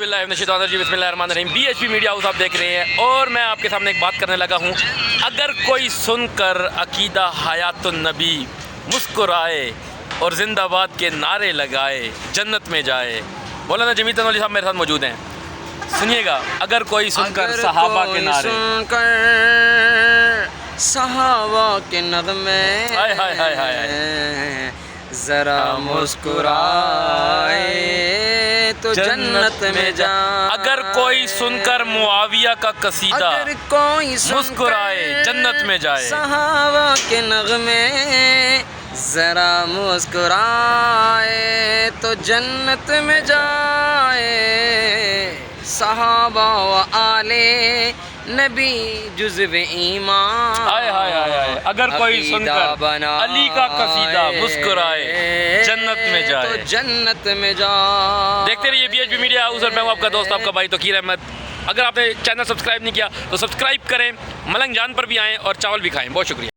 बिस्मिल्लाहिर्रहमानिर्रहीम। BHP media house आप देख रहे हैं और मैं आपके सामने एक बात करने लगा हूँ। अगर कोई सुनकर अकीदा हयातुन नबी मुस्कुराए और जिंदाबाद के नारे लगाए जन्नत में जाए। मौलाना जमील तनवाली साहब मेरे साथ मौजूद हैं, सुनिएगा। अगर कोई सुनकर सहाबा के नारे, सहाबा के नग़मे हाय हाय हाय हाय ज़रा मुस्कुराए तो जन्नत में जा। अगर कोई सुनकर मुआविया का कसीदा अगर कोई मुस्कुराए जन्नत में जाए। सहाबा के नग़मे ज़रा मुस्कुराए तो जन्नत में जाए। सहाबा व आले नबी जुज़्व ईमान। हाय हाय हाय हाय। अगर कोई सुनकर अली का कसीदा मुस्कुराए जन्नत में जाए तो जन्नत में जा। देखते रहिए BHP मीडिया हाउस और मैं हूं आपका दोस्त आपका भाई तोकीर अहमद। अगर आपने चैनल सब्सक्राइब नहीं किया तो सब्सक्राइब करें, मलंग जान पर भी आएँ और चावल भी खाएं। बहुत शुक्रिया।